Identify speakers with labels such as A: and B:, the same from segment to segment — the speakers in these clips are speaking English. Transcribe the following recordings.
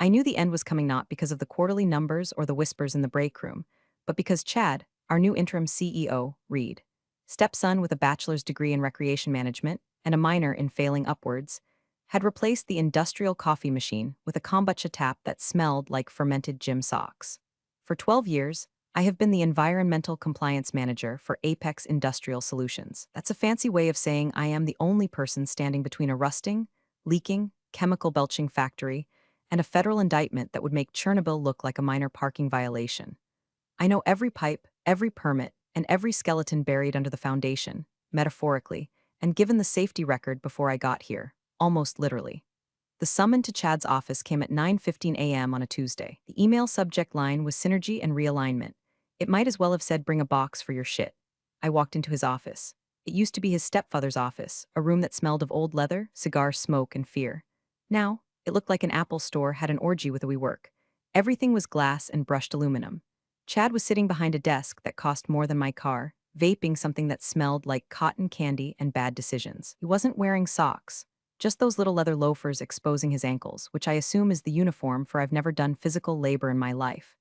A: I knew the end was coming not because of the quarterly numbers or the whispers in the break room, but because Chad, our new interim CEO, Reed, stepson with a bachelor's degree in recreation management and a minor in failing upwards, had replaced the industrial coffee machine with a kombucha tap that smelled like fermented gym socks. For 12 years, I have been the environmental compliance manager for Apex Industrial Solutions. That's a fancy way of saying I am the only person standing between a rusting, leaking, chemical belching factory and a federal indictment that would make Chernobyl look like a minor parking violation. I know every pipe, every permit, and every skeleton buried under the foundation, metaphorically, and given the safety record before I got here, almost literally. The summon to Chad's office came at 9:15 a.m. on a Tuesday. The email subject line was synergy and realignment. It might as well have said bring a box for your shit. I walked into his office. It used to be his stepfather's office, a room that smelled of old leather, cigar smoke, and fear. Now, it looked like an Apple store had an orgy with a WeWork. Everything was glass and brushed aluminum. Chad was sitting behind a desk that cost more than my car, vaping something that smelled like cotton candy and bad decisions. He wasn't wearing socks. Just those little leather loafers exposing his ankles, which I assume is the uniform for I've never done physical labor in my life.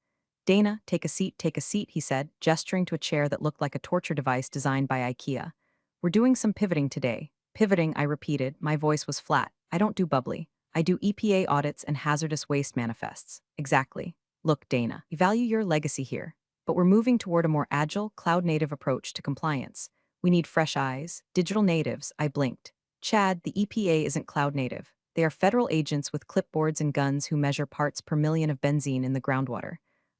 A: Dana, take a seat, he said, gesturing to a chair that looked like a torture device designed by IKEA. We're doing some pivoting today. Pivoting, I repeated, my voice was flat. I don't do bubbly. I do EPA audits and hazardous waste manifests. Exactly. Look, Dana, we value your legacy here, but we're moving toward a more agile, cloud-native approach to compliance. We need fresh eyes, digital natives, I blinked. Chad, the EPA isn't cloud native. They are federal agents with clipboards and guns who measure parts per million of benzene in the groundwater.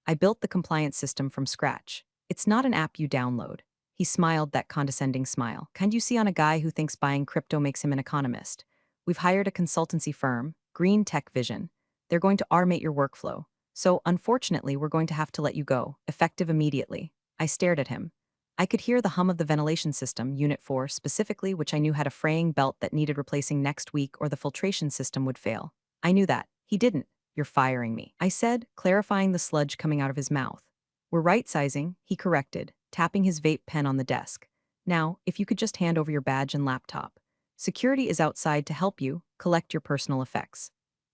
A: I built the compliance system from scratch. It's not an app you download. He smiled that condescending smile. Kind you see on a guy who thinks buying crypto makes him an economist. We've hired a consultancy firm, Green Tech Vision. They're going to automate your workflow. So, unfortunately, we're going to have to let you go, effective immediately. I stared at him. I could hear the hum of the ventilation system, Unit 4 specifically, which I knew had a fraying belt that needed replacing next week or the filtration system would fail. I knew that. He didn't. You're firing me, I said, clarifying the sludge coming out of his mouth. We're right-sizing, he corrected, tapping his vape pen on the desk. Now, if you could just hand over your badge and laptop. Security is outside to help you collect your personal effects.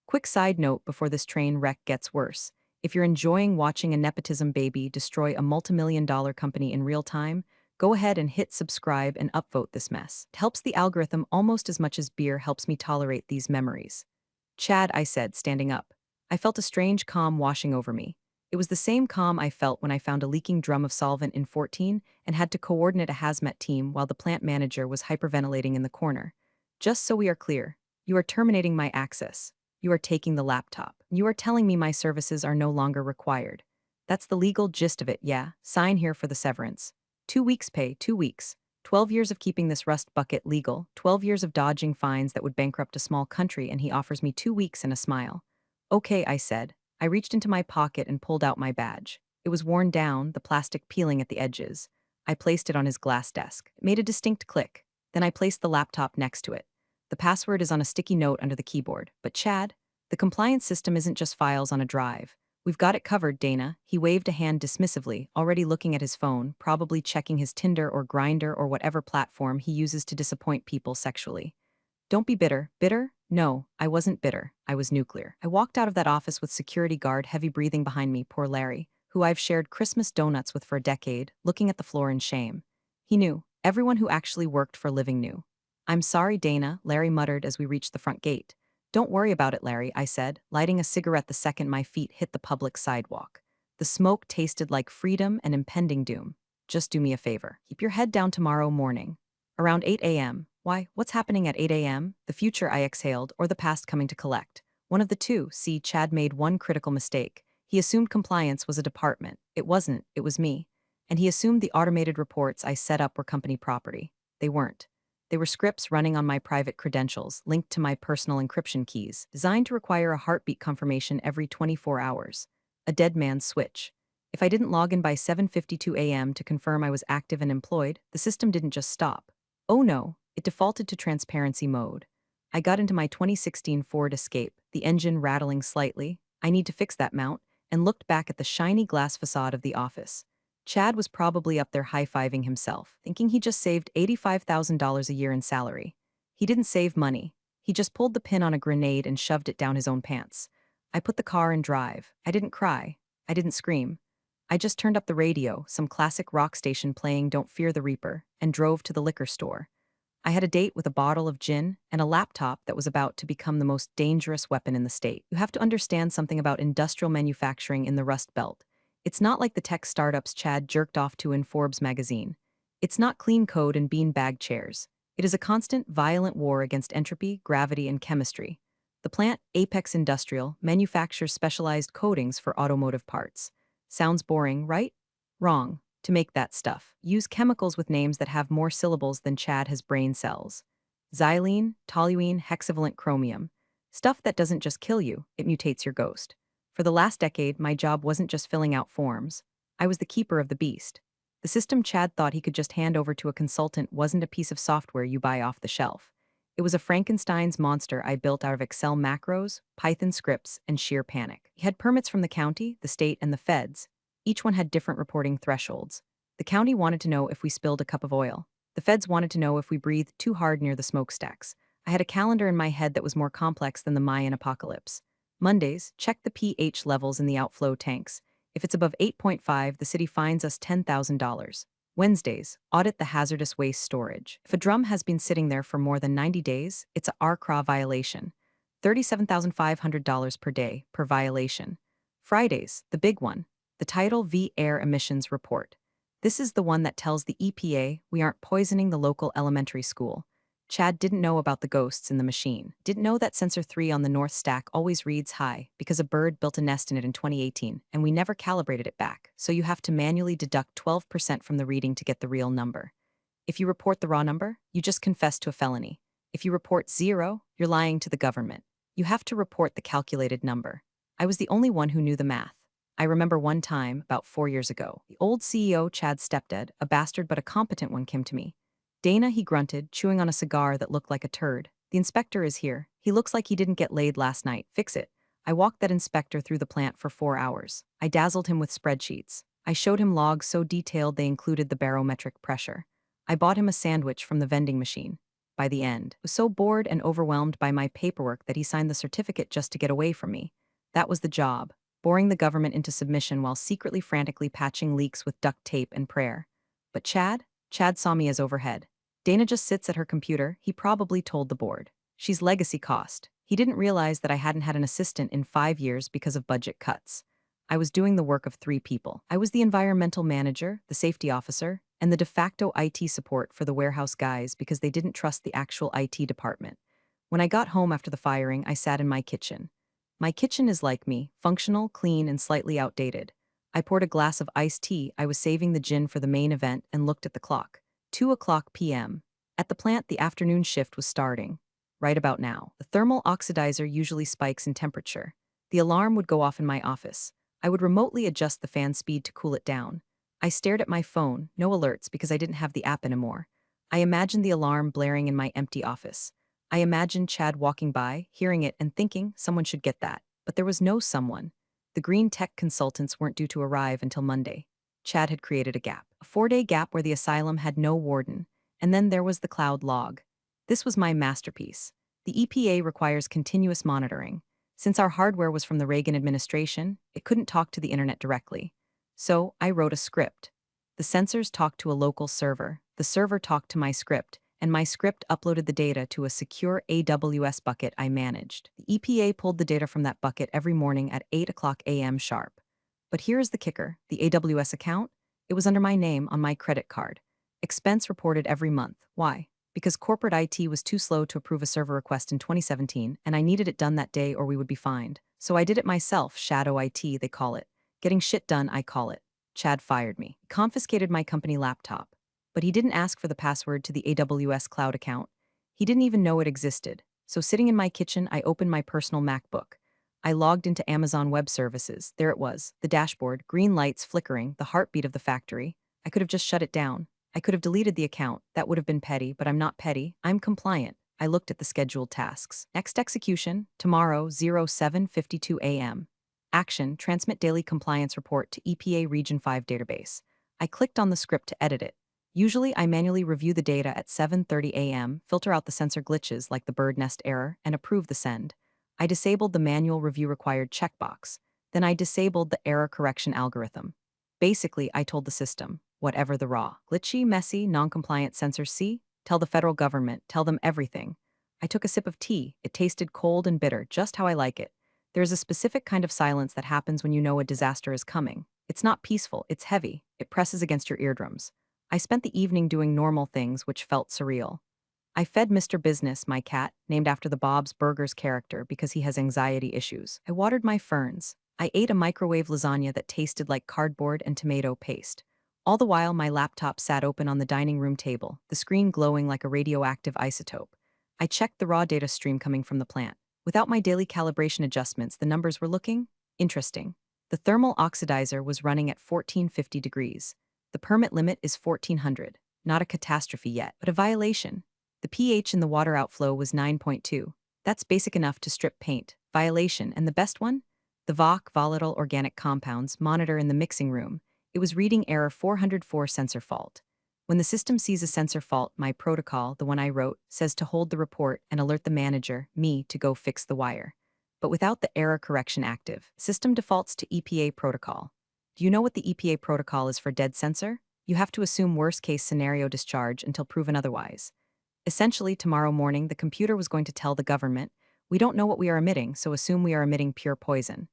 A: Quick side note before this train wreck gets worse. If you're enjoying watching a nepotism baby destroy a multimillion-dollar company in real time, go ahead and hit subscribe and upvote this mess. It helps the algorithm almost as much as beer helps me tolerate these memories. Chad, I said, standing up. I felt a strange calm washing over me. It was the same calm I felt when I found a leaking drum of solvent in 14 and had to coordinate a hazmat team while the plant manager was hyperventilating in the corner. Just so we are clear, you are terminating my access. You are taking the laptop. You are telling me my services are no longer required. That's the legal gist of it, yeah. Sign here for the severance. 2 weeks pay, 2 weeks. 12 years of keeping this rust bucket legal, 12 years of dodging fines that would bankrupt a small country, and he offers me 2 weeks and a smile. Okay, I said. I reached into my pocket and pulled out my badge. It was worn down, the plastic peeling at the edges. I placed it on his glass desk. It made a distinct click. Then I placed the laptop next to it. The password is on a sticky note under the keyboard. But Chad, the compliance system isn't just files on a drive. We've got it covered, Dana. He waved a hand dismissively, already looking at his phone, probably checking his Tinder or Grindr or whatever platform he uses to disappoint people sexually. Don't be bitter. Bitter? No, I wasn't bitter. I was nuclear. I walked out of that office with security guard heavy breathing behind me, poor Larry, who I've shared Christmas donuts with for a decade, looking at the floor in shame. He knew. Everyone who actually worked for a living knew. I'm sorry, Dana, Larry muttered as we reached the front gate. Don't worry about it, Larry, I said, lighting a cigarette the second my feet hit the public sidewalk. The smoke tasted like freedom and impending doom. Just do me a favor. Keep your head down tomorrow morning. Around 8 a.m. Why, what's happening at 8 a.m.? The future, I exhaled, or the past coming to collect. One of the two. See, Chad made one critical mistake. He assumed compliance was a department. It wasn't, it was me. And he assumed the automated reports I set up were company property. They weren't. They were scripts running on my private credentials, linked to my personal encryption keys, designed to require a heartbeat confirmation every 24 hours. A dead man's switch. If I didn't log in by 7:52 a.m. to confirm I was active and employed, the system didn't just stop. Oh no, it defaulted to transparency mode. I got into my 2016 Ford Escape, the engine rattling slightly. I need to fix that mount, and looked back at the shiny glass facade of the office. Chad was probably up there high-fiving himself, thinking he just saved $85,000 a year in salary. He didn't save money. He just pulled the pin on a grenade and shoved it down his own pants. I put the car in drive. I didn't cry. I didn't scream. I just turned up the radio, some classic rock station playing Don't Fear the Reaper, and drove to the liquor store. I had a date with a bottle of gin and a laptop that was about to become the most dangerous weapon in the state. You have to understand something about industrial manufacturing in the Rust Belt. It's not like the tech startups Chad jerked off to in Forbes magazine. It's not clean code and bean-bag chairs. It is a constant, violent war against entropy, gravity, and chemistry. The plant, Apex Industrial, manufactures specialized coatings for automotive parts. Sounds boring, right? Wrong. To make that stuff, use chemicals with names that have more syllables than Chad has brain cells. Xylene, toluene, hexavalent chromium. Stuff that doesn't just kill you, it mutates your ghost. For the last decade, my job wasn't just filling out forms. I was the keeper of the beast. The system Chad thought he could just hand over to a consultant wasn't a piece of software you buy off the shelf. It was a Frankenstein's monster I built out of Excel macros, Python scripts, and sheer panic. He had permits from the county, the state, and the feds. Each one had different reporting thresholds. The county wanted to know if we spilled a cup of oil. The feds wanted to know if we breathed too hard near the smokestacks. I had a calendar in my head that was more complex than the Mayan apocalypse. Mondays, check the pH levels in the outflow tanks. If it's above 8.5, the city fines us $10,000. Wednesdays, audit the hazardous waste storage. If a drum has been sitting there for more than 90 days, it's a RCRA violation. $37,500 per day per violation. Fridays, the big one. The Tidal V Air Emissions Report. This is the one that tells the EPA we aren't poisoning the local elementary school. Chad didn't know about the ghosts in the machine. Didn't know that sensor 3 on the north stack always reads high because a bird built a nest in it in 2018 and we never calibrated it back, so you have to manually deduct 12% from the reading to get the real number. If you report the raw number, you just confess to a felony. If you report 0, you're lying to the government. You have to report the calculated number. I was the only one who knew the math. I remember one time, about 4 years ago, the old CEO, Chad's stepdad, a bastard but a competent one, came to me. Dana, he grunted, chewing on a cigar that looked like a turd. The inspector is here. He looks like he didn't get laid last night. Fix it. I walked that inspector through the plant for 4 hours. I dazzled him with spreadsheets. I showed him logs so detailed they included the barometric pressure. I bought him a sandwich from the vending machine. By the end, I was so bored and overwhelmed by my paperwork that he signed the certificate just to get away from me. That was the job. Boring the government into submission while secretly frantically patching leaks with duct tape and prayer. But Chad saw me as overhead. Dana just sits at her computer, he probably told the board. She's legacy cost. He didn't realize that I hadn't had an assistant in 5 years because of budget cuts. I was doing the work of 3 people. I was the environmental manager, the safety officer, and the de facto IT support for the warehouse guys because they didn't trust the actual IT department. When I got home after the firing, I sat in my kitchen. My kitchen is like me, functional, clean, and slightly outdated. I poured a glass of iced tea. I was saving the gin for the main event and looked at the clock. 2:00 p.m. At the plant, the afternoon shift was starting. Right about now. The thermal oxidizer usually spikes in temperature. The alarm would go off in my office. I would remotely adjust the fan speed to cool it down. I stared at my phone, no alerts because I didn't have the app anymore. I imagined the alarm blaring in my empty office. I imagined Chad walking by, hearing it and thinking someone should get that. But there was no someone. The green tech consultants weren't due to arrive until Monday. Chad had created a gap, a 4-day gap where the asylum had no warden. And then there was the cloud log. This was my masterpiece. The EPA requires continuous monitoring. Since our hardware was from the Reagan administration, it couldn't talk to the internet directly. So I wrote a script. The sensors talked to a local server. The server talked to my script, and my script uploaded the data to a secure AWS bucket I managed. The EPA pulled the data from that bucket every morning at 8:00 a.m. sharp. But here is the kicker, the AWS account, it was under my name on my credit card. Expense reported every month. Why? Because corporate IT was too slow to approve a server request in 2017, and I needed it done that day or we would be fined. So I did it myself, shadow IT, they call it. Getting shit done, I call it. Chad fired me. He confiscated my company laptop. But he didn't ask for the password to the AWS cloud account. He didn't even know it existed. So sitting in my kitchen, I opened my personal MacBook. I logged into Amazon Web Services. There it was, the dashboard, green lights flickering, the heartbeat of the factory. I could have just shut it down. I could have deleted the account. That would have been petty, but I'm not petty. I'm compliant. I looked at the scheduled tasks. Next execution, tomorrow, 07:52 a.m. Action, transmit daily compliance report to EPA Region 5 database. I clicked on the script to edit it. Usually, I manually review the data at 7:30 a.m., filter out the sensor glitches like the bird nest error, and approve the send. I disabled the manual review required checkbox. Then I disabled the error correction algorithm. Basically, I told the system, whatever the raw, glitchy, messy, non-compliant sensors see, tell the federal government, tell them everything. I took a sip of tea. It tasted cold and bitter, just how I like it. There is a specific kind of silence that happens when you know a disaster is coming. It's not peaceful, it's heavy. It presses against your eardrums. I spent the evening doing normal things which felt surreal. I fed Mr. Business, my cat, named after the Bob's Burgers character because he has anxiety issues. I watered my ferns. I ate a microwave lasagna that tasted like cardboard and tomato paste. All the while, my laptop sat open on the dining room table, the screen glowing like a radioactive isotope. I checked the raw data stream coming from the plant. Without my daily calibration adjustments, the numbers were looking interesting. The thermal oxidizer was running at 1450 degrees. The permit limit is 1400. Not a catastrophe yet, but a violation. The pH in the water outflow was 9.2. That's basic enough to strip paint. Violation, and the best one? The VOC, volatile organic compounds, monitor in the mixing room. It was reading error 404 sensor fault. When the system sees a sensor fault, my protocol, the one I wrote, says to hold the report and alert the manager, me, to go fix the wire. But without the error correction active, system defaults to EPA protocol. Do you know what the EPA protocol is for dead sensor? You have to assume worst-case scenario discharge until proven otherwise. Essentially, tomorrow morning, the computer was going to tell the government, we don't know what we are emitting, so assume we are emitting pure poison.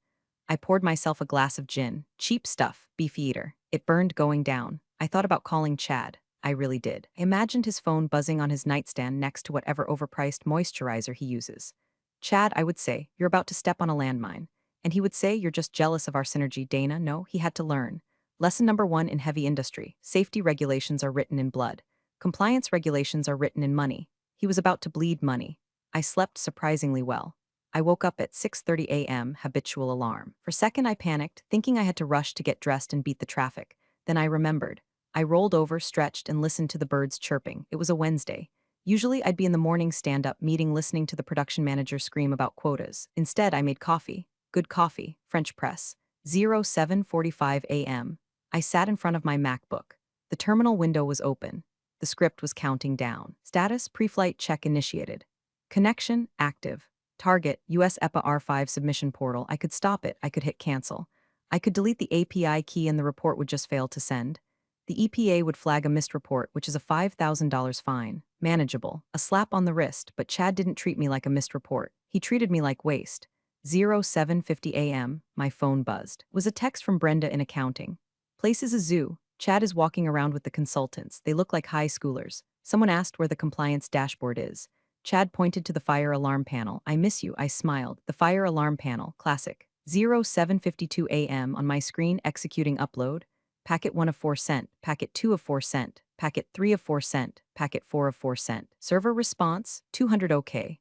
A: I poured myself a glass of gin. Cheap stuff, beefeater. It burned going down. I thought about calling Chad. I really did. I imagined his phone buzzing on his nightstand next to whatever overpriced moisturizer he uses. Chad, I would say, you're about to step on a landmine. And he would say, you're just jealous of our synergy, Dana. No, he had to learn. Lesson number 1 in heavy industry. Safety regulations are written in blood. Compliance regulations are written in money. He was about to bleed money. I slept surprisingly well. I woke up at 6:30 a.m., habitual alarm. For a second I panicked, thinking I had to rush to get dressed and beat the traffic. Then I remembered. I rolled over, stretched, and listened to the birds chirping. It was a Wednesday. Usually I'd be in the morning stand-up meeting listening to the production manager scream about quotas. Instead, I made coffee. Good coffee, French press. 07:45 a.m. I sat in front of my MacBook. The terminal window was open. The script was counting down. Status, pre-flight check initiated. Connection, active. Target, US EPA R5 submission portal. I could stop it. I could hit cancel. I could delete the API key and the report would just fail to send. The EPA would flag a missed report, which is a $5,000 fine. Manageable. A slap on the wrist, but Chad didn't treat me like a missed report. He treated me like waste. 07:50 a.m., my phone buzzed. It was a text from Brenda in accounting. Place is a zoo. Chad is walking around with the consultants. They look like high schoolers. Someone asked where the compliance dashboard is. Chad pointed to the fire alarm panel. I miss you, I smiled. The fire alarm panel, classic. 07:52 a.m. on my screen executing upload. Packet 1 of 4 cent, packet 2 of 4 cent, packet 3 of 4 cent, packet 4 of 4 cent. Server response, 200 OK.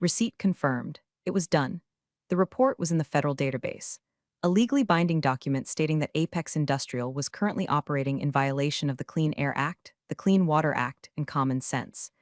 A: Receipt confirmed. It was done. The report was in the federal database. A legally binding document stating that Apex Industrial was currently operating in violation of the Clean Air Act, the Clean Water Act, and common sense.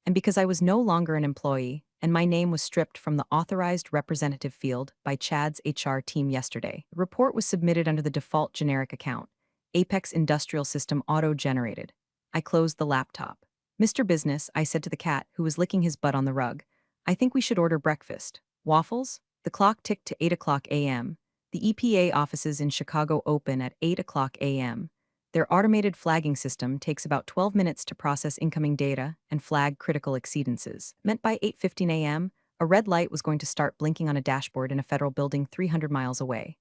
A: And because I was no longer an employee, and my name was stripped from the authorized representative field by Chad's HR team yesterday, the report was submitted under the default generic account, Apex Industrial System auto-generated. I closed the laptop. Mr. Business, I said to the cat, who was licking his butt on the rug, I think we should order breakfast. Waffles? The clock ticked to 8 o'clock a.m. The EPA offices in Chicago open at 8 o'clock a.m. Their automated flagging system takes about 12 minutes to process incoming data and flag critical exceedances. Meant by 8:15 a.m., a red light was going to start blinking on a dashboard in a federal building 300 miles away.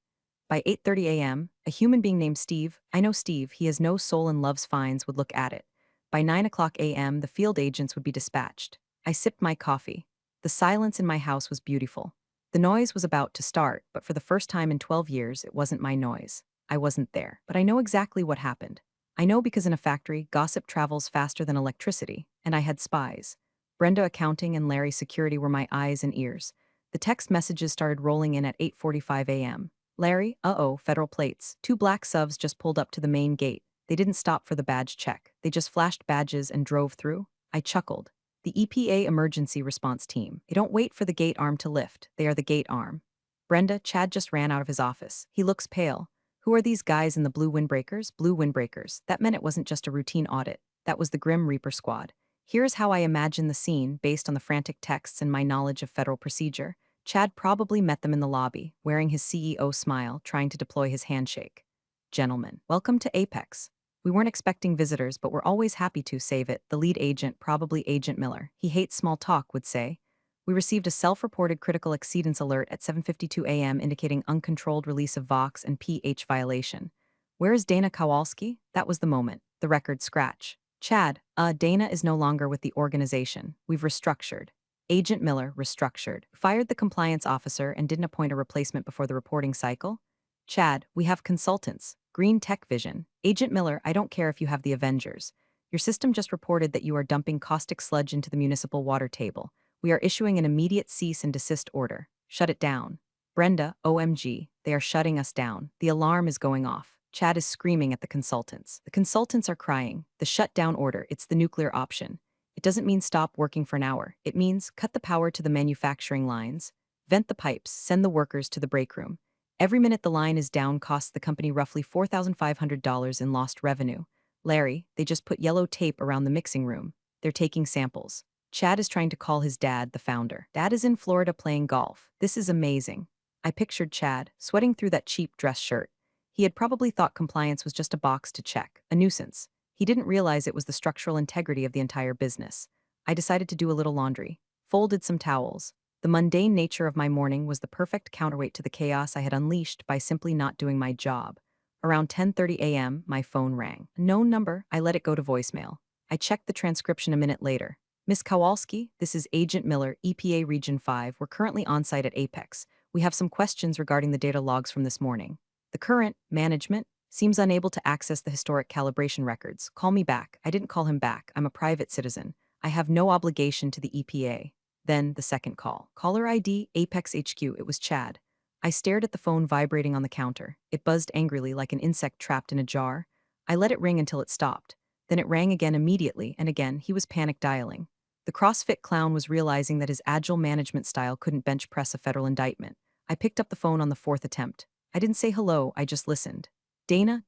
A: By 8:30 a.m., a human being named Steve, I know Steve, he has no soul and loves fines, would look at it. By 9 o'clock a.m., the field agents would be dispatched. I sipped my coffee. The silence in my house was beautiful. The noise was about to start, but for the first time in 12 years, it wasn't my noise. I wasn't there. But I know exactly what happened. I know because in a factory, gossip travels faster than electricity, and I had spies. Brenda accounting and Larry security were my eyes and ears. The text messages started rolling in at 8:45 a.m. Larry, federal plates. 2 black SUVs just pulled up to the main gate. They didn't stop for the badge check. They just flashed badges and drove through. I chuckled. The EPA emergency response team. They don't wait for the gate arm to lift. They are the gate arm. Brenda, Chad just ran out of his office. He looks pale. Who are these guys in the blue windbreakers? Blue windbreakers. That meant it wasn't just a routine audit. That was the Grim Reaper squad. Here's how I imagine the scene based on the frantic texts and my knowledge of federal procedure. Chad probably met them in the lobby, wearing his CEO smile, trying to deploy his handshake. Gentlemen, welcome to Apex. We weren't expecting visitors, but we're always happy to save it. The lead agent, probably Agent Miller, he hates small talk, would say. We received a self-reported critical exceedance alert at 7:52 a.m. indicating uncontrolled release of VOX and pH violation. Where is Dana Kowalski? That was the moment. The record scratch. Chad, Dana is no longer with the organization. We've restructured. Agent Miller restructured. Fired the compliance officer and didn't appoint a replacement before the reporting cycle? Chad, we have consultants. Green Tech Vision. Agent Miller, I don't care if you have the Avengers. Your system just reported that you are dumping caustic sludge into the municipal water table. We are issuing an immediate cease and desist order. Shut it down. Brenda, OMG, they are shutting us down. The alarm is going off. Chad is screaming at the consultants. The consultants are crying. The shutdown order, it's the nuclear option. It doesn't mean stop working for an hour. It means cut the power to the manufacturing lines, vent the pipes, send the workers to the break room. Every minute the line is down costs the company roughly $4,500 in lost revenue. Larry, they just put yellow tape around the mixing room. They're taking samples. Chad is trying to call his dad, the founder. Dad is in Florida playing golf. This is amazing. I pictured Chad, sweating through that cheap dress shirt. He had probably thought compliance was just a box to check, a nuisance. He didn't realize it was the structural integrity of the entire business. I decided to do a little laundry, folded some towels. The mundane nature of my morning was the perfect counterweight to the chaos I had unleashed by simply not doing my job. Around 10:30 a.m., my phone rang. A known number, I let it go to voicemail. I checked the transcription a minute later. Miss Kowalski, this is Agent Miller, EPA Region 5. We're currently on site at Apex. We have some questions regarding the data logs from this morning. The current management seems unable to access the historic calibration records. Call me back. I didn't call him back. I'm a private citizen. I have no obligation to the EPA. Then the second call. Caller ID, Apex HQ. It was Chad. I stared at the phone vibrating on the counter. It buzzed angrily like an insect trapped in a jar. I let it ring until it stopped. Then it rang again immediately, and again he was panic dialing. The CrossFit clown was realizing that his agile management style couldn't bench press a federal indictment. I picked up the phone on the fourth attempt. I didn't say hello, I just listened. Dana,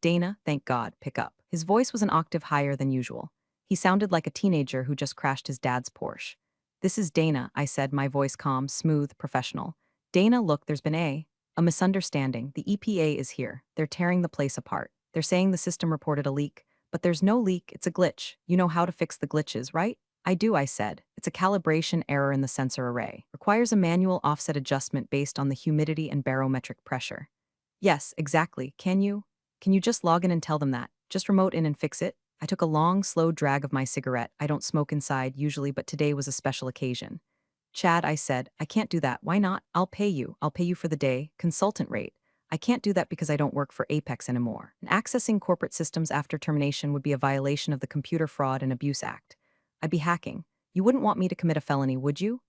A: thank God, pick up. His voice was an octave higher than usual. He sounded like a teenager who just crashed his dad's Porsche. This is Dana, I said, my voice calm, smooth, professional. Dana, look, there's been a misunderstanding. The EPA is here. They're tearing the place apart. They're saying the system reported a leak, but there's no leak, it's a glitch. You know how to fix the glitches, right? I do, I said. It's a calibration error in the sensor array. Requires a manual offset adjustment based on the humidity and barometric pressure. Yes, exactly. Can you just log in and tell them that? Just remote in and fix it? I took a long, slow drag of my cigarette. I don't smoke inside usually, but today was a special occasion. Chad, I said, I can't do that. Why not? I'll pay you. I'll pay you for the day. Consultant rate. I can't do that because I don't work for Apex anymore. And accessing corporate systems after termination would be a violation of the Computer Fraud and Abuse Act. I'd be hacking. You wouldn't want me to commit a felony, would you?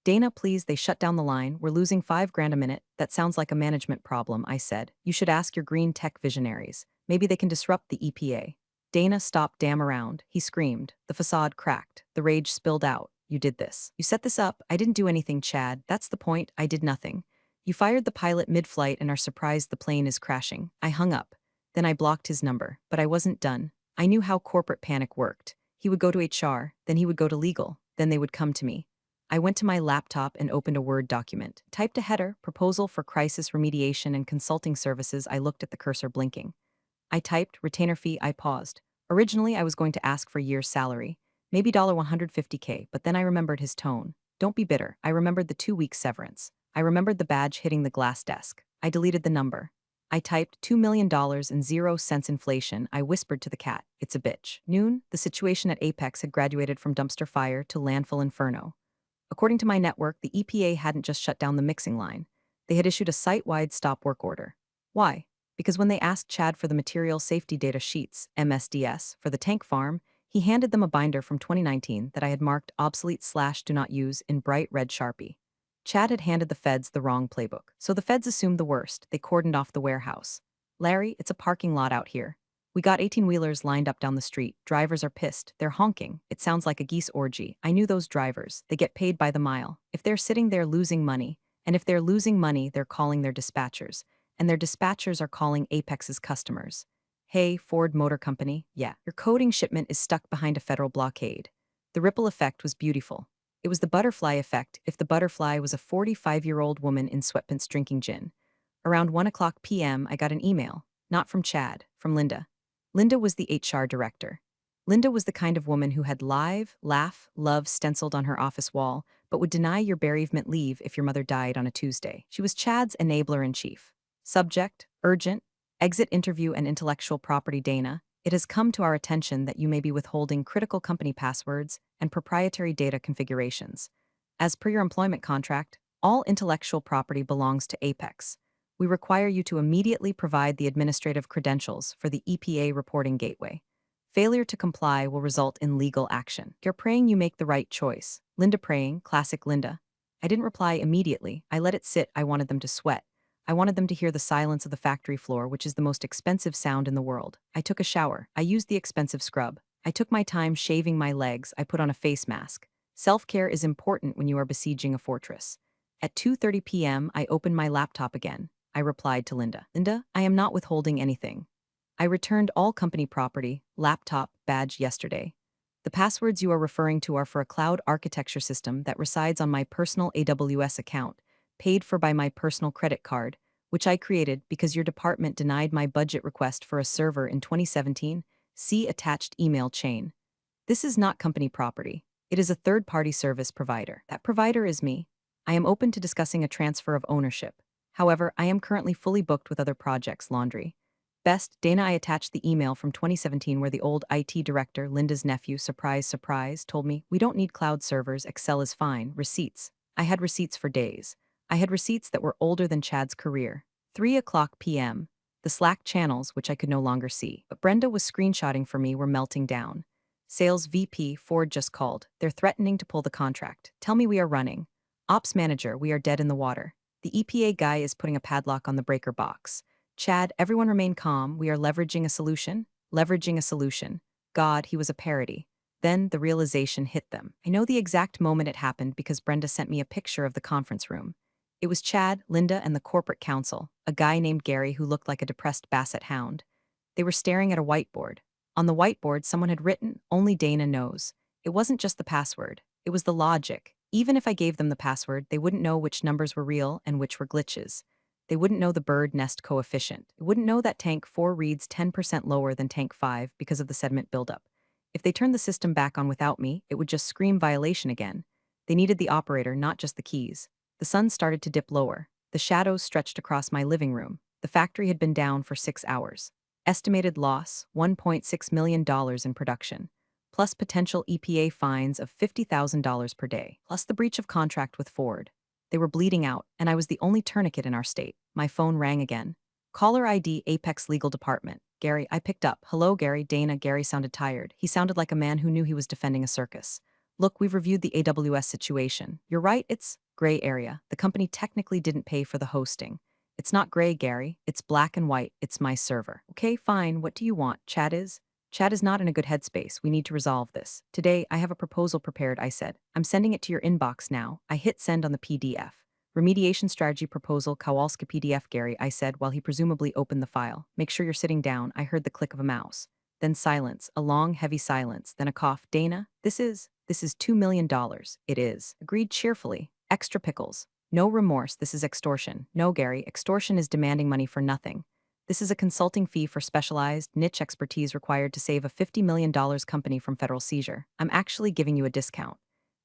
A: Dana, please, they shut down the line. We're losing $5,000 a minute. That sounds like a management problem, I said. You should ask your green tech visionaries. Maybe they can disrupt the EPA. Dana stopped damn around. He screamed. The facade cracked. The rage spilled out. You did this. You set this up. I didn't do anything, Chad. That's the point. I did nothing. You fired the pilot mid-flight and are surprised the plane is crashing. I hung up. Then I blocked his number. But I wasn't done. I knew how corporate panic worked. He would go to HR. Then he would go to legal. Then they would come to me. I went to my laptop and opened a Word document. Typed a header, proposal for crisis remediation and consulting services. I looked at the cursor blinking. I typed, retainer fee. I paused. Originally, I was going to ask for year's salary, maybe $150K, but then I remembered his tone. Don't be bitter. I remembered the 2 week severance. I remembered the badge hitting the glass desk. I deleted the number. I typed $2 million and 0 cents inflation. I whispered to the cat, it's a bitch. Noon, the situation at Apex had graduated from dumpster fire to landfill inferno. According to my network, the EPA hadn't just shut down the mixing line. They had issued a site-wide stop work order. Why? Because when they asked Chad for the material safety data sheets, MSDS, for the tank farm, he handed them a binder from 2019 that I had marked obsolete/do not use in bright red Sharpie. Chad had handed the feds the wrong playbook. So the feds assumed the worst. They cordoned off the warehouse. Larry, it's a parking lot out here. We got 18-wheelers lined up down the street. Drivers are pissed. They're honking. It sounds like a geese orgy. I knew those drivers. They get paid by the mile. If they're sitting there losing money, and if they're losing money, they're calling their dispatchers. And their dispatchers are calling Apex's customers. Hey, Ford Motor Company, yeah, your coating shipment is stuck behind a federal blockade. The ripple effect was beautiful. It was the butterfly effect if the butterfly was a 45-year-old woman in sweatpants drinking gin. Around 1 o'clock p.m., I got an email, not from Chad, from Linda. Linda was the HR director. Linda was the kind of woman who had live, laugh, love stenciled on her office wall, but would deny your bereavement leave if your mother died on a Tuesday. She was Chad's enabler-in-chief. Subject, urgent, exit interview and intellectual property Dana. It has come to our attention that you may be withholding critical company passwords and proprietary data configurations. As per your employment contract, all intellectual property belongs to Apex. We require you to immediately provide the administrative credentials for the EPA reporting gateway. Failure to comply will result in legal action. You're praying you make the right choice. Linda praying, classic Linda. I didn't reply immediately. I let it sit. I wanted them to sweat. I wanted them to hear the silence of the factory floor, which is the most expensive sound in the world. I took a shower. I used the expensive scrub. I took my time shaving my legs. I put on a face mask. Self-care is important when you are besieging a fortress. At 2:30 p.m., I opened my laptop again. I replied to Linda. Linda, I am not withholding anything. I returned all company property, laptop, badge yesterday. The passwords you are referring to are for a cloud architecture system that resides on my personal AWS account, paid for by my personal credit card, which I created because your department denied my budget request for a server in 2017. See attached email chain. This is not company property. It is a third-party service provider. That provider is me. I am open to discussing a transfer of ownership. However, I am currently fully booked with other projects, laundry. Best, Dana. I attached the email from 2017 where the old IT director, Linda's nephew, surprise, surprise, told me, we don't need cloud servers, Excel is fine, receipts. I had receipts for days. I had receipts that were older than Chad's career. 3 o'clock p.m. The Slack channels, which I could no longer see, but Brenda was screenshotting for me, were melting down. Sales VP, Ford just called. They're threatening to pull the contract. Tell me we are running. Ops manager, we are dead in the water. The EPA guy is putting a padlock on the breaker box. Chad, everyone remain calm. We are leveraging a solution. Leveraging a solution. God, he was a parody. Then the realization hit them. I know the exact moment it happened because Brenda sent me a picture of the conference room. It was Chad, Linda, and the corporate counsel, a guy named Gary who looked like a depressed basset hound. They were staring at a whiteboard. On the whiteboard, someone had written, only Dana knows. It wasn't just the password. It was the logic. Even if I gave them the password, they wouldn't know which numbers were real and which were glitches. They wouldn't know the bird nest coefficient. They wouldn't know that tank 4 reads 10% lower than tank 5 because of the sediment buildup. If they turned the system back on without me, it would just scream violation again. They needed the operator, not just the keys. The sun started to dip lower. The shadows stretched across my living room. The factory had been down for 6 hours. Estimated loss, $1.6 million in production, plus potential EPA fines of $50,000 per day, plus the breach of contract with Ford. They were bleeding out, and I was the only tourniquet in our state. My phone rang again. Caller ID Apex Legal Department. Gary, I picked up. Hello, Gary. Dana. Gary sounded tired. He sounded like a man who knew he was defending a circus. Look, we've reviewed the AWS situation. You're right, it's gray area. The company technically didn't pay for the hosting. It's not gray, Gary. It's black and white. It's my server. Okay, fine. What do you want? Chad is not in a good headspace. We need to resolve this. Today, I have a proposal prepared, I said. I'm sending it to your inbox now. I hit send on the PDF. Remediation strategy proposal Kowalski PDF, Gary, I said while he presumably opened the file. Make sure you're sitting down. I heard the click of a mouse. Then silence, a long, heavy silence, then a cough. Dana, this is $2 million. It is. Agreed cheerfully. Extra pickles. No remorse, this is extortion. No, Gary, extortion is demanding money for nothing. This is a consulting fee for specialized, niche expertise required to save a $50 million company from federal seizure. I'm actually giving you a discount.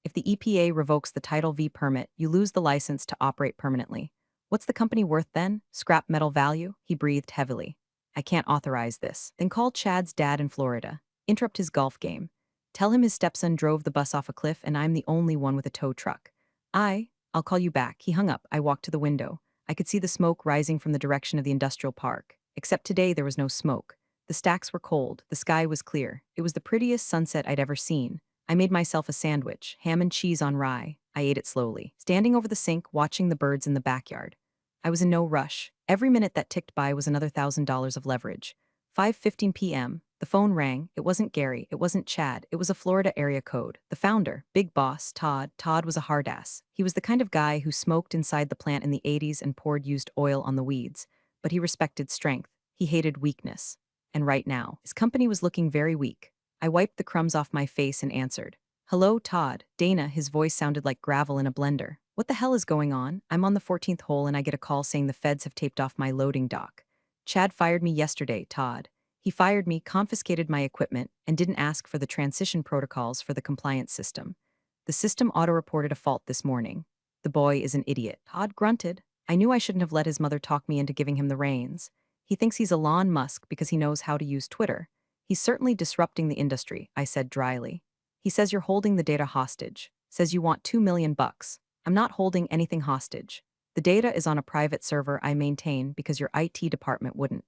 A: If the EPA revokes the Title V permit, you lose the license to operate permanently. What's the company worth then? Scrap metal value? He breathed heavily. I can't authorize this. Then call Chad's dad in Florida. Interrupt his golf game. Tell him his stepson drove the bus off a cliff and I'm the only one with a tow truck. I'll call you back. He hung up. I walked to the window. I could see the smoke rising from the direction of the industrial park. Except today there was no smoke. The stacks were cold. The sky was clear. It was the prettiest sunset I'd ever seen. I made myself a sandwich, ham and cheese on rye. I ate it slowly, standing over the sink, watching the birds in the backyard. I was in no rush. Every minute that ticked by was another $1,000 of leverage. 5:15 p.m. The phone rang. It wasn't Gary. It wasn't Chad. It was a Florida area code. The founder, big boss, Todd. Todd was a hard ass. He was the kind of guy who smoked inside the plant in the 80s and poured used oil on the weeds. But he respected strength. He hated weakness. And right now, his company was looking very weak. I wiped the crumbs off my face and answered. Hello, Todd. Dana, his voice sounded like gravel in a blender. What the hell is going on? I'm on the 14th hole and I get a call saying the feds have taped off my loading dock. Chad fired me yesterday, Todd. He fired me, confiscated my equipment, and didn't ask for the transition protocols for the compliance system. The system auto-reported a fault this morning. The boy is an idiot. Todd grunted. I knew I shouldn't have let his mother talk me into giving him the reins. He thinks he's Elon Musk because he knows how to use Twitter. He's certainly disrupting the industry, I said dryly. He says you're holding the data hostage. Says you want $2 million. I'm not holding anything hostage. The data is on a private server I maintain because your IT department wouldn't.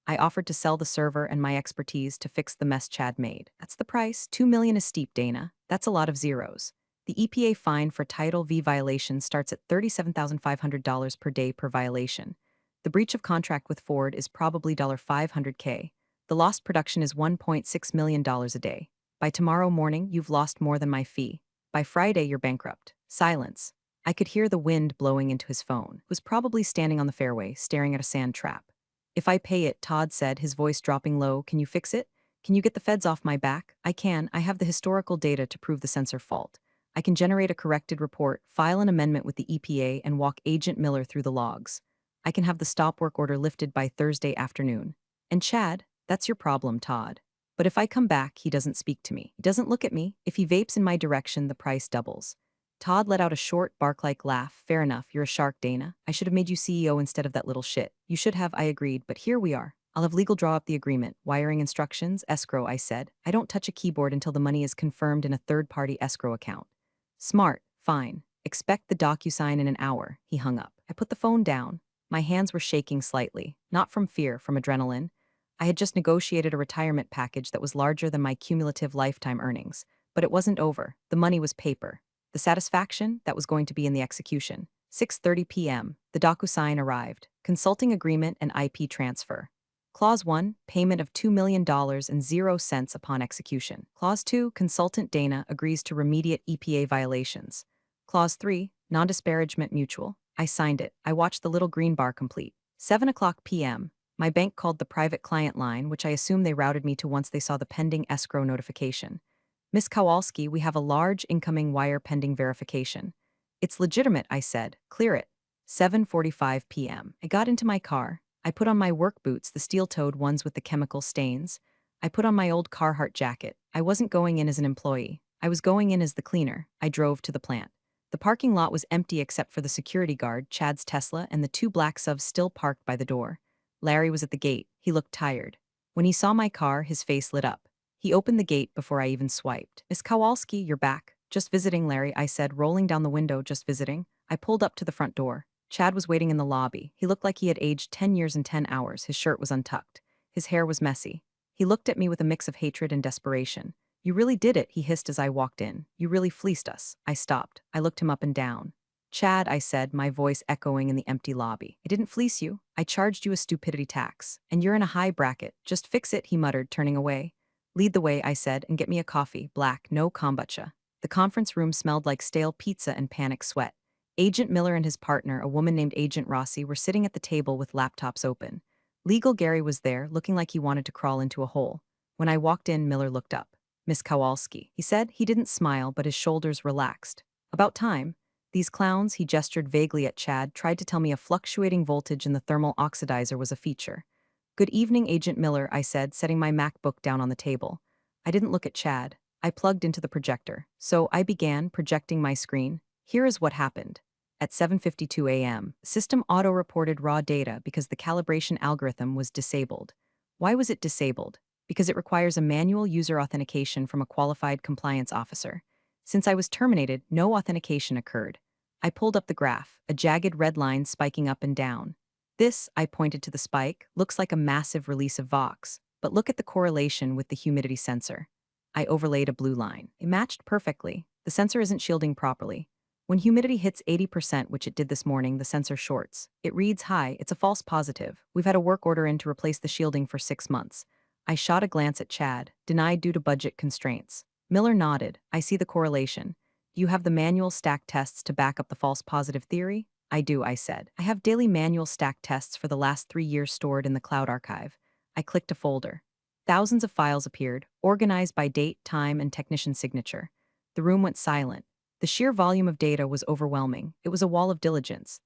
A: I offered to sell the server and my expertise to fix the mess Chad made. That's the price. $2 million is steep, Dana. That's a lot of zeros. The EPA fine for Title V violations starts at $37,500 per day per violation. The breach of contract with Ford is probably $500K. The lost production is $1.6 million a day. By tomorrow morning, you've lost more than my fee. By Friday, you're bankrupt. Silence. I could hear the wind blowing into his phone. He was probably standing on the fairway, staring at a sand trap. If I pay it, Todd said, his voice dropping low, can you fix it? Can you get the feds off my back? I can. I have the historical data to prove the sensor fault. I can generate a corrected report, file an amendment with the EPA, and walk Agent Miller through the logs. I can have the stop work order lifted by Thursday afternoon. And Chad, that's your problem, Todd. But if I come back, he doesn't speak to me. He doesn't look at me. If he vapes in my direction, the price doubles. Todd let out a short, bark-like laugh. Fair enough, you're a shark, Dana. I should have made you CEO instead of that little shit. You should have, I agreed, but here we are. I'll have legal draw up the agreement. Wiring instructions, escrow, I said. I don't touch a keyboard until the money is confirmed in a third-party escrow account. Smart, fine. Expect the DocuSign in an hour. He hung up. I put the phone down. My hands were shaking slightly, not from fear, from adrenaline. I had just negotiated a retirement package that was larger than my cumulative lifetime earnings. But it wasn't over. The money was paper. The satisfaction, that was going to be in the execution. 6:30 p.m., the DocuSign arrived. Consulting agreement and IP transfer. Clause 1, payment of $2 million and 0 cents upon execution. Clause 2, consultant Dana agrees to remediate EPA violations. Clause 3, non-disparagement mutual. I signed it. I watched the little green bar complete. 7:00 p.m., my bank called the private client line, which I assume they routed me to once they saw the pending escrow notification. Miss Kowalski, we have a large incoming wire pending verification. It's legitimate, I said. Clear it. 7:45 p.m. I got into my car. I put on my work boots, the steel-toed ones with the chemical stains. I put on my old Carhartt jacket. I wasn't going in as an employee. I was going in as the cleaner. I drove to the plant. The parking lot was empty except for the security guard, Chad's Tesla, and the two black SUVs still parked by the door. Larry was at the gate. He looked tired. When he saw my car, his face lit up. He opened the gate before I even swiped. Miss Kowalski, you're back. Just visiting, Larry, I said, rolling down the window, just visiting. I pulled up to the front door. Chad was waiting in the lobby. He looked like he had aged 10 years and 10 hours. His shirt was untucked. His hair was messy. He looked at me with a mix of hatred and desperation. You really did it, he hissed as I walked in. You really fleeced us. I stopped. I looked him up and down. Chad, I said, my voice echoing in the empty lobby. I didn't fleece you. I charged you a stupidity tax. And you're in a high bracket. Just fix it, he muttered, turning away. Lead the way, I said, and get me a coffee, black, no kombucha. The conference room smelled like stale pizza and panic sweat. Agent Miller and his partner, a woman named Agent Rossi, were sitting at the table with laptops open. Legal Gary was there, looking like he wanted to crawl into a hole. When I walked in, Miller looked up. Miss Kowalski, he said. He didn't smile, but his shoulders relaxed. About time. These clowns, he gestured vaguely at Chad, tried to tell me a fluctuating voltage in the thermal oxidizer was a feature. Good evening, Agent Miller, I said, setting my MacBook down on the table. I didn't look at Chad. I plugged into the projector. So I began projecting my screen. Here is what happened. At 7:52 a.m., system auto-reported raw data because the calibration algorithm was disabled. Why was it disabled? Because it requires a manual user authentication from a qualified compliance officer. Since I was terminated, no authentication occurred. I pulled up the graph, a jagged red line spiking up and down. This, I pointed to the spike, looks like a massive release of Vox, but look at the correlation with the humidity sensor. I overlaid a blue line. It matched perfectly. The sensor isn't shielding properly. When humidity hits 80%, which it did this morning, the sensor shorts. It reads high. It's a false positive. We've had a work order in to replace the shielding for 6 months. I shot a glance at Chad, denied due to budget constraints. Miller nodded. I see the correlation. Do you have the manual stack tests to back up the false positive theory? I do, I said. I have daily manual stack tests for the last 3 years stored in the cloud archive. I clicked a folder. Thousands of files appeared, organized by date, time, and technician signature. The room went silent. The sheer volume of data was overwhelming. It was a wall of diligence.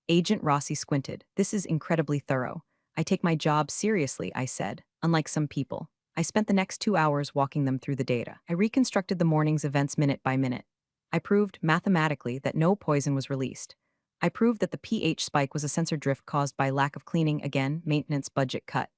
A: Agent Rossi squinted. This is incredibly thorough. I take my job seriously, I said, unlike some people. I spent the next 2 hours walking them through the data. I reconstructed the morning's events minute by minute. I proved, mathematically, that no poison was released. I proved that the pH spike was a sensor drift caused by lack of cleaning, again, maintenance budget cut.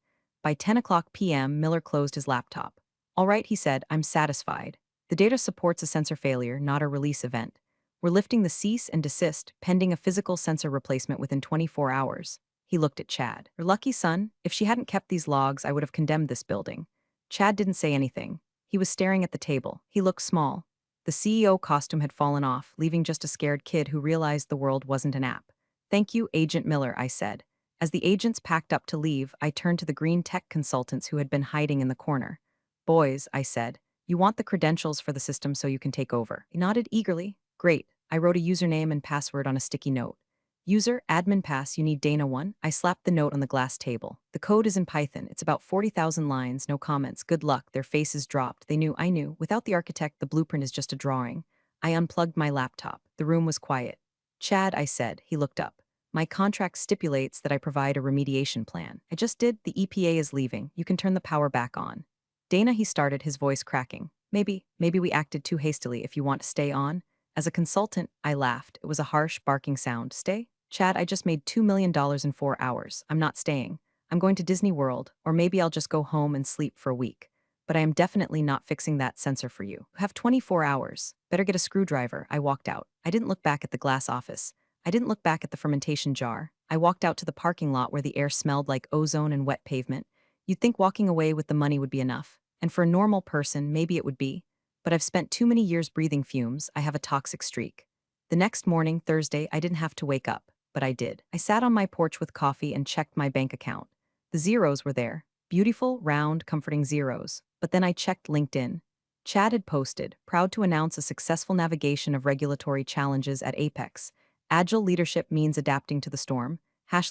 A: By 10 o'clock p.m., Miller closed his laptop. All right, he said, I'm satisfied. The data supports a sensor failure, not a release event. We're lifting the cease and desist, pending a physical sensor replacement within 24 hours. He looked at Chad. Your lucky son, if she hadn't kept these logs, I would have condemned this building. Chad didn't say anything. He was staring at the table. He looked small. The CEO costume had fallen off, leaving just a scared kid who realized the world wasn't an app. Thank you, Agent Miller, I said. As the agents packed up to leave, I turned to the green tech consultants who had been hiding in the corner. Boys, I said, you want the credentials for the system so you can take over. He nodded eagerly. Great. I wrote a username and password on a sticky note. User, admin pass, you need Dana 1. I slapped the note on the glass table. The code is in Python. It's about 40,000 lines, no comments. Good luck. Their faces dropped. They knew I knew. Without the architect, the blueprint is just a drawing. I unplugged my laptop. The room was quiet. Chad, I said. He looked up. My contract stipulates that I provide a remediation plan. I just did. The EPA is leaving. You can turn the power back on. Dana, he started, his voice cracking. Maybe we acted too hastily if you want to stay on. As a consultant, I laughed. It was a harsh, barking sound. Stay? Chad, I just made $2 million in 4 hours. I'm not staying. I'm going to Disney World, or maybe I'll just go home and sleep for a week. But I am definitely not fixing that sensor for you. You have 24 hours. Better get a screwdriver. I walked out. I didn't look back at the glass office. I didn't look back at the fermentation jar. I walked out to the parking lot where the air smelled like ozone and wet pavement. You'd think walking away with the money would be enough. And for a normal person, maybe it would be. But I've spent too many years breathing fumes. I have a toxic streak. The next morning, Thursday, I didn't have to wake up. But I did. I sat on my porch with coffee and checked my bank account. The zeros were there. Beautiful, round, comforting zeros. But then I checked LinkedIn. Chad had posted, proud to announce a successful navigation of regulatory challenges at Apex. Agile leadership means adapting to the storm.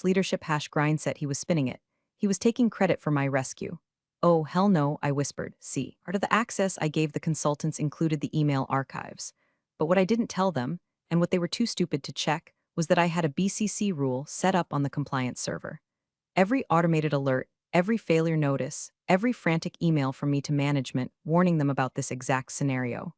A: #leadership #grindset. He was spinning it. He was taking credit for my rescue. Oh, hell no, I whispered. See. Part of the access I gave the consultants included the email archives. But what I didn't tell them, and what they were too stupid to check, was that I had a BCC rule set up on the compliance server. Every automated alert, every failure notice, every frantic email from me to management warning them about this exact scenario.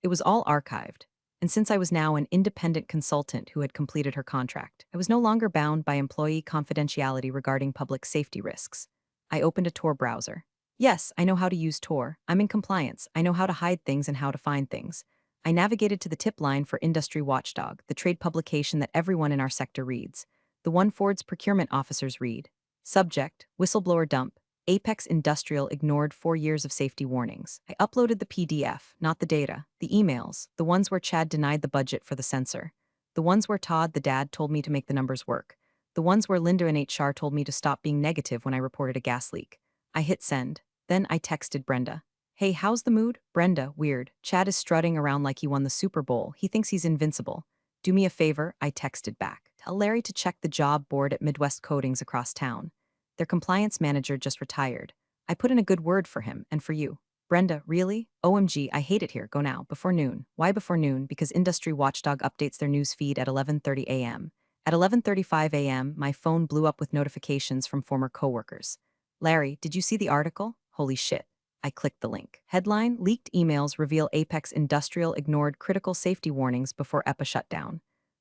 A: It was all archived. And since I was now an independent consultant who had completed her contract, I was no longer bound by employee confidentiality regarding public safety risks. I opened a Tor browser. Yes, I know how to use Tor. I'm in compliance. I know how to hide things and how to find things. I navigated to the tip line for Industry Watchdog, the trade publication that everyone in our sector reads, the one Ford's procurement officers read. Subject, whistleblower dump, Apex Industrial ignored 4 years of safety warnings. I uploaded the PDF, not the data, the emails, the ones where Chad denied the budget for the sensor, the ones where Todd, the dad, told me to make the numbers work, the ones where Linda in HR told me to stop being negative when I reported a gas leak. I hit send. Then I texted Brenda. Hey, how's the mood? Brenda, weird. Chad is strutting around like he won the Super Bowl. He thinks he's invincible. Do me a favor, I texted back. Tell Larry to check the job board at Midwest Coatings across town. Their compliance manager just retired. I put in a good word for him and for you. Brenda, really? OMG, I hate it here. Go now. Before noon. Why before noon? Because Industry Watchdog updates their news feed at 11:30 a.m. At 11:35 a.m., my phone blew up with notifications from former coworkers. Larry, did you see the article? Holy shit. I clicked the link. Headline, leaked emails reveal Apex Industrial ignored critical safety warnings before EPA shutdown.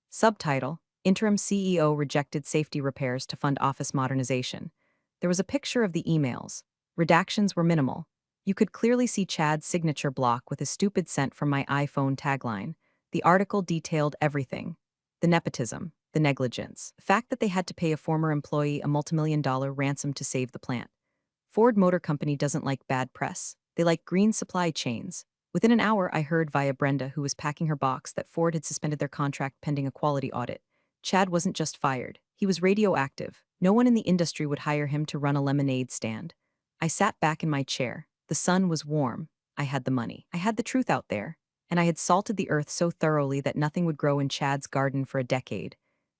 A: Subtitle, interim CEO rejected safety repairs to fund office modernization. There was a picture of the emails. Redactions were minimal. You could clearly see Chad's signature block with his stupid sent from my iPhone tagline. The article detailed everything. The nepotism, the negligence, the fact that they had to pay a former employee a multimillion-dollar ransom to save the plant. Ford Motor Company doesn't like bad press. They like green supply chains. Within an hour, I heard via Brenda, who was packing her box, that Ford had suspended their contract pending a quality audit. Chad wasn't just fired. He was radioactive. No one in the industry would hire him to run a lemonade stand. I sat back in my chair. The sun was warm. I had the money. I had the truth out there. And I had salted the earth so thoroughly that nothing would grow in Chad's garden for a decade.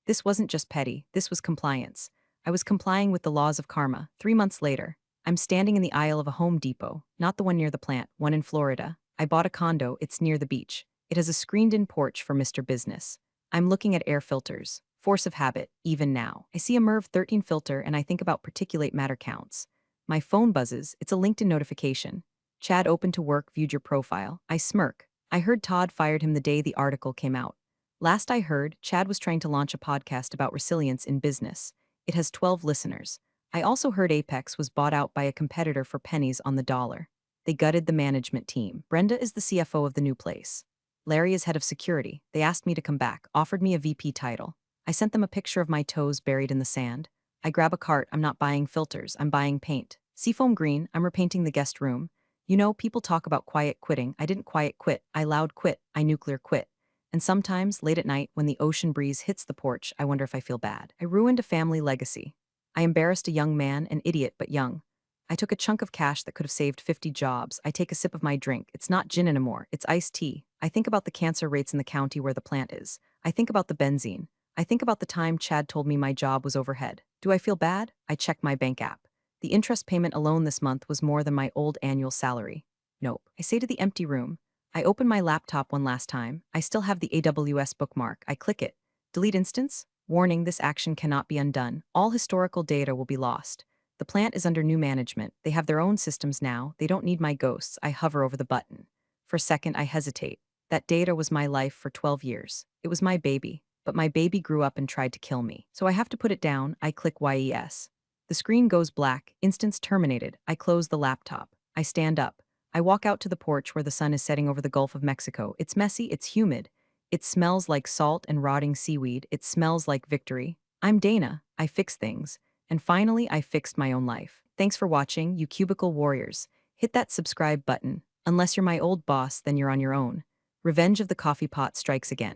A: This wasn't just petty. This was compliance. I was complying with the laws of karma. 3 months later, I'm standing in the aisle of a Home Depot, not the one near the plant, one in Florida. I bought a condo, it's near the beach. It has a screened-in porch for Mr. Business. I'm looking at air filters. Force of habit, even now. I see a MERV 13 filter and I think about particulate matter counts. My phone buzzes, it's a LinkedIn notification. Chad open to work, viewed your profile. I smirk. I heard Todd fired him the day the article came out. Last I heard, Chad was trying to launch a podcast about resilience in business. It has 12 listeners. I also heard Apex was bought out by a competitor for pennies on the dollar. They gutted the management team. Brenda is the CFO of the new place. Larry is head of security. They asked me to come back, offered me a VP title. I sent them a picture of my toes buried in the sand. I grab a cart, I'm not buying filters, I'm buying paint. Seafoam green, I'm repainting the guest room. You know, people talk about quiet quitting. I didn't quiet quit, I loud quit, I nuclear quit. And sometimes, late at night, when the ocean breeze hits the porch, I wonder if I feel bad. I ruined a family legacy. I embarrassed a young man, an idiot but young. I took a chunk of cash that could have saved 50 jobs. I take a sip of my drink. It's not gin anymore, it's iced tea. I think about the cancer rates in the county where the plant is. I think about the benzene. I think about the time Chad told me my job was overhead. Do I feel bad? I check my bank app. The interest payment alone this month was more than my old annual salary. Nope. I say to the empty room. I open my laptop one last time. I still have the AWS bookmark. I click it. Delete instance? Warning, this action cannot be undone. All historical data will be lost. The plant is under new management. They have their own systems now. They don't need my ghosts. I hover over the button. For a second, I hesitate. That data was my life for 12 years. It was my baby. But my baby grew up and tried to kill me. So I have to put it down. I click YES. The screen goes black. Instance terminated. I close the laptop. I stand up. I walk out to the porch where the sun is setting over the Gulf of Mexico. It's messy. It's humid. It smells like salt and rotting seaweed. It smells like victory. I'm Dana. I fix things. And finally, I fixed my own life. Thanks for watching, you cubicle warriors. Hit that subscribe button. Unless you're my old boss, then you're on your own. Revenge of the coffee pot strikes again.